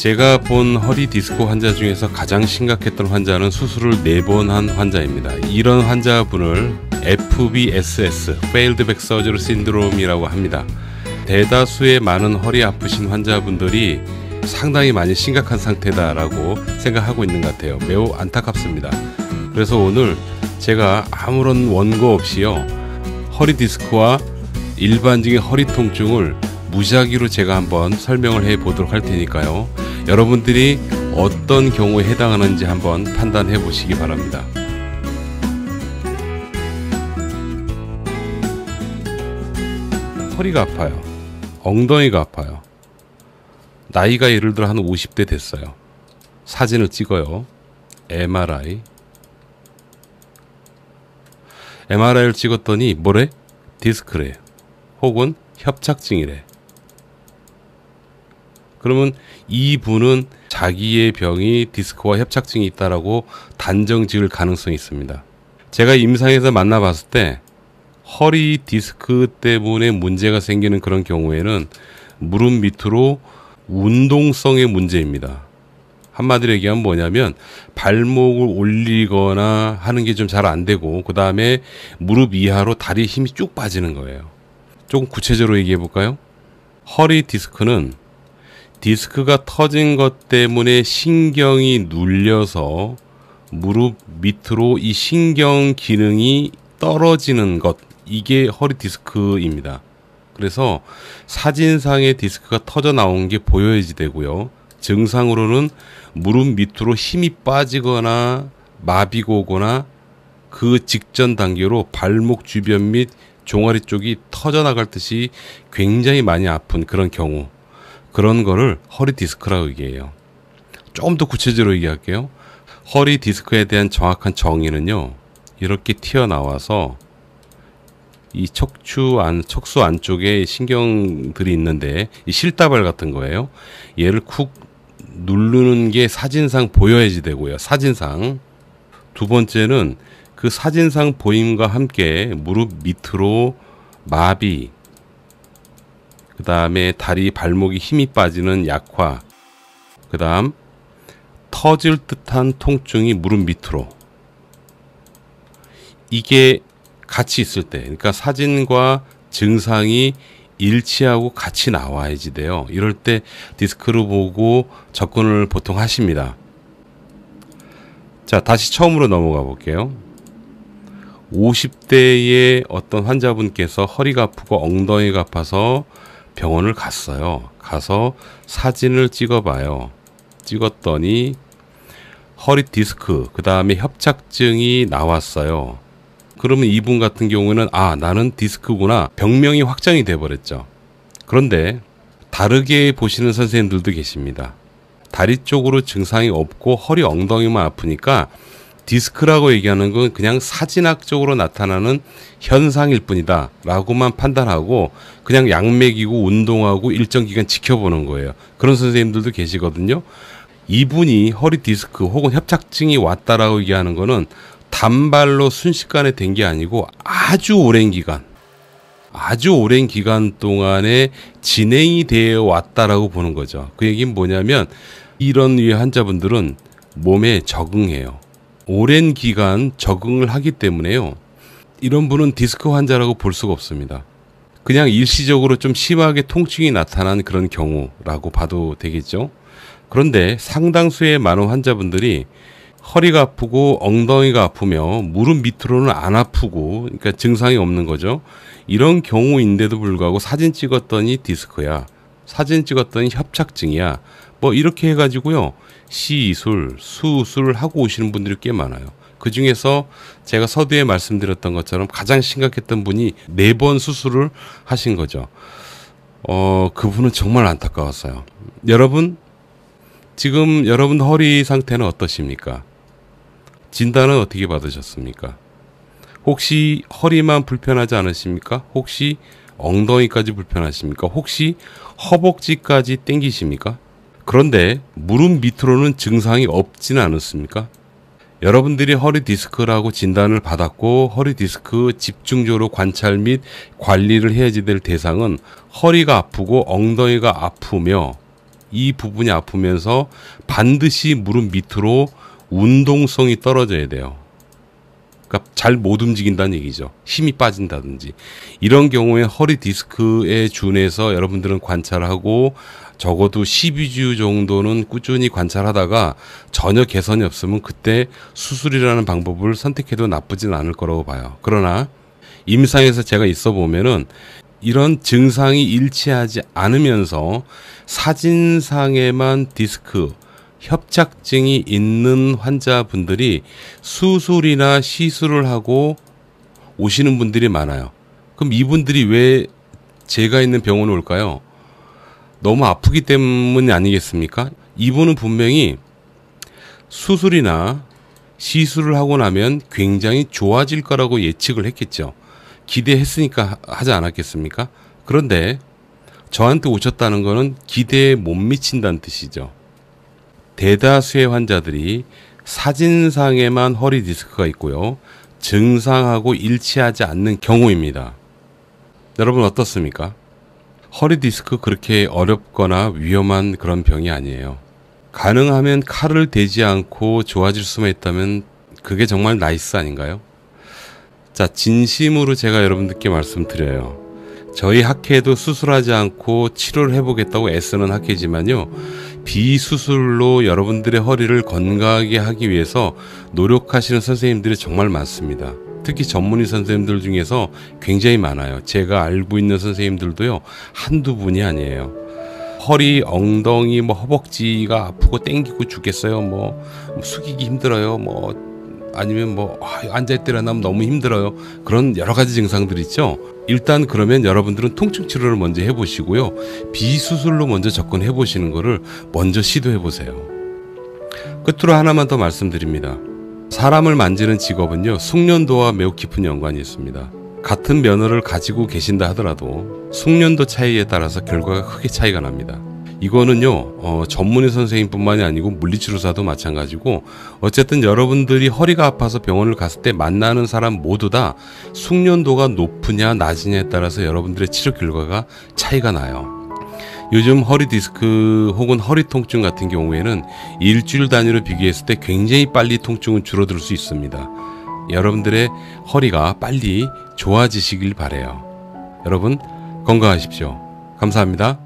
제가 본 허리 디스크 환자 중에서 가장 심각했던 환자는 수술을 4번 한 환자입니다. 이런 환자분을 FBSS, Failed Back Surgery Syndrome이라고 합니다. 대다수의 많은 허리 아프신 환자분들이 상당히 많이 심각한 상태다라고 생각하고 있는 것 같아요. 매우 안타깝습니다. 그래서 오늘 제가 아무런 원고 없이요, 허리 디스크와 일반적인 허리 통증을 무작위로 제가 한번 설명을 해 보도록 할 테니까요, 여러분들이 어떤 경우에 해당하는지 한번 판단해 보시기 바랍니다. 허리가 아파요. 엉덩이가 아파요. 나이가 예를 들어 한 50대 됐어요. 사진을 찍어요. MRI를 찍었더니 뭐래? 디스크래. 혹은 협착증이래. 그러면 이분은 자기의 병이 디스크와 협착증이 있다라고 단정 지을 가능성이 있습니다. 제가 임상에서 만나봤을 때 허리 디스크 때문에 문제가 생기는 그런 경우에는 무릎 밑으로 운동성의 문제입니다. 한마디로 얘기하면 뭐냐면 발목을 올리거나 하는 게 좀 잘 안 되고, 그 다음에 무릎 이하로 다리에 힘이 쭉 빠지는 거예요. 조금 구체적으로 얘기해 볼까요? 허리 디스크는 디스크가 터진 것 때문에 신경이 눌려서 무릎 밑으로 이 신경 기능이 떨어지는 것, 이게 허리 디스크입니다. 그래서 사진상의 디스크가 터져 나온 게 보여야지 되고요. 증상으로는 무릎 밑으로 힘이 빠지거나 마비가 오거나 그 직전 단계로 발목 주변 및 종아리 쪽이 터져 나갈 듯이 굉장히 많이 아픈 그런 경우, 그런 거를 허리 디스크라고 얘기해요. 조금 더 구체적으로 얘기할게요. 허리 디스크에 대한 정확한 정의는요, 이렇게 튀어나와서 이 척수 안쪽에 신경들이 있는데, 이 실다발 같은 거예요. 얘를 쿡 누르는 게 사진상 보여야지 되고요. 사진상. 두 번째는 그 사진상 보임과 함께 무릎 밑으로 마비, 그 다음에 다리 발목이 힘이 빠지는 약화, 그 다음 터질 듯한 통증이 무릎 밑으로, 이게 같이 있을 때, 그러니까 사진과 증상이 일치하고 같이 나와야지 돼요. 이럴 때 디스크를 보고 접근을 보통 하십니다. 자, 다시 처음으로 넘어가 볼게요. 50대의 어떤 환자분께서 허리가 아프고 엉덩이가 아파서 병원을 갔어요. 가서 사진을 찍어봐요. 찍었더니 허리 디스크, 그 다음에 협착증이 나왔어요. 그러면 이분 같은 경우에는 나는 디스크구나, 병명이 확정이 돼버렸죠. 그런데 다르게 보시는 선생님들도 계십니다. 다리 쪽으로 증상이 없고 허리 엉덩이만 아프니까 디스크라고 얘기하는 건 그냥 사진학적으로 나타나는 현상일 뿐이다 라고만 판단하고 그냥 약 먹이고 운동하고 일정 기간 지켜보는 거예요. 그런 선생님들도 계시거든요. 이분이 허리 디스크 혹은 협착증이 왔다라고 얘기하는 거는 단발로 순식간에 된 게 아니고 아주 오랜 기간 동안에 진행이 되어 왔다라고 보는 거죠. 그 얘기는 뭐냐면 이런 류의 환자분들은 몸에 적응해요. 오랜 기간 적응을 하기 때문에요, 이런 분은 디스크 환자라고 볼 수가 없습니다. 그냥 일시적으로 좀 심하게 통증이 나타난 그런 경우라고 봐도 되겠죠. 그런데 상당수의 많은 환자분들이 허리가 아프고 엉덩이가 아프며 무릎 밑으로는 안 아프고, 그러니까 증상이 없는 거죠. 이런 경우인데도 불구하고 사진 찍었더니 디스크야, 사진 찍었더니 협착증이야, 뭐 이렇게 해가지고요, 시술, 수술을 하고 오시는 분들이 꽤 많아요. 그 중에서 제가 서두에 말씀드렸던 것처럼 가장 심각했던 분이 4번 수술을 하신 거죠. 그분은 정말 안타까웠어요. 여러분, 지금 여러분 허리 상태는 어떠십니까? 진단은 어떻게 받으셨습니까? 혹시 허리만 불편하지 않으십니까? 혹시 엉덩이까지 불편하십니까? 혹시 허벅지까지 땡기십니까? 그런데 무릎 밑으로는 증상이 없지는 않습니까? 여러분들이 허리 디스크라고 진단을 받았고 허리 디스크 집중적으로 관찰 및 관리를 해야지 될 대상은 허리가 아프고 엉덩이가 아프며 이 부분이 아프면서 반드시 무릎 밑으로 운동성이 떨어져야 돼요. 그러니까 잘 못 움직인다는 얘기죠. 힘이 빠진다든지. 이런 경우에 허리 디스크에 준해서 여러분들은 관찰하고 적어도 12주 정도는 꾸준히 관찰하다가 전혀 개선이 없으면 그때 수술이라는 방법을 선택해도 나쁘진 않을 거라고 봐요. 그러나 임상에서 제가 있어 보면은 이런 증상이 일치하지 않으면서 사진상에만 디스크 협착증이 있는 환자분들이 수술이나 시술을 하고 오시는 분들이 많아요. 그럼 이분들이 왜 제가 있는 병원에 올까요? 너무 아프기 때문이 아니겠습니까? 이분은 분명히 수술이나 시술을 하고 나면 굉장히 좋아질 거라고 예측을 했겠죠. 기대했으니까 하지 않았겠습니까? 그런데 저한테 오셨다는 거는 기대에 못 미친다는 뜻이죠. 대다수의 환자들이 사진상에만 허리 디스크가 있고요. 증상하고 일치하지 않는 경우입니다. 여러분 어떻습니까? 허리 디스크 그렇게 어렵거나 위험한 그런 병이 아니에요. 가능하면 칼을 대지 않고 좋아질 수만 있다면 그게 정말 나이스 아닌가요? 자, 진심으로 제가 여러분들께 말씀드려요. 저희 학회도 수술하지 않고 치료를 해보겠다고 애쓰는 학회지만요. 비수술로 여러분들의 허리를 건강하게 하기 위해서 노력하시는 선생님들이 정말 많습니다. 특히 전문의 선생님들 중에서 굉장히 많아요. 제가 알고 있는 선생님들도요. 한두 분이 아니에요. 허리, 엉덩이, 허벅지가 아프고 땡기고 죽겠어요. 숙이기 힘들어요. 아니면 앉아있다 일어나면 너무 힘들어요. 그런 여러 가지 증상들 있죠. 일단 그러면 여러분들은 통증 치료를 먼저 해보시고요. 비수술로 먼저 접근해 보시는 거를 먼저 시도해 보세요. 끝으로 하나만 더 말씀드립니다. 사람을 만지는 직업은요, 숙련도와 매우 깊은 연관이 있습니다. 같은 면허를 가지고 계신다 하더라도 숙련도 차이에 따라서 결과가 크게 차이가 납니다. 이거는요, 전문의 선생님뿐만이 아니고 물리치료사도 마찬가지고, 어쨌든 여러분들이 허리가 아파서 병원을 갔을 때 만나는 사람 모두 다 숙련도가 높으냐 낮으냐에 따라서 여러분들의 치료 결과가 차이가 나요. 요즘 허리 디스크 혹은 허리 통증 같은 경우에는 일주일 단위로 비교했을 때 굉장히 빨리 통증은 줄어들 수 있습니다. 여러분들의 허리가 빨리 좋아지시길 바라요. 여러분 건강하십시오. 감사합니다.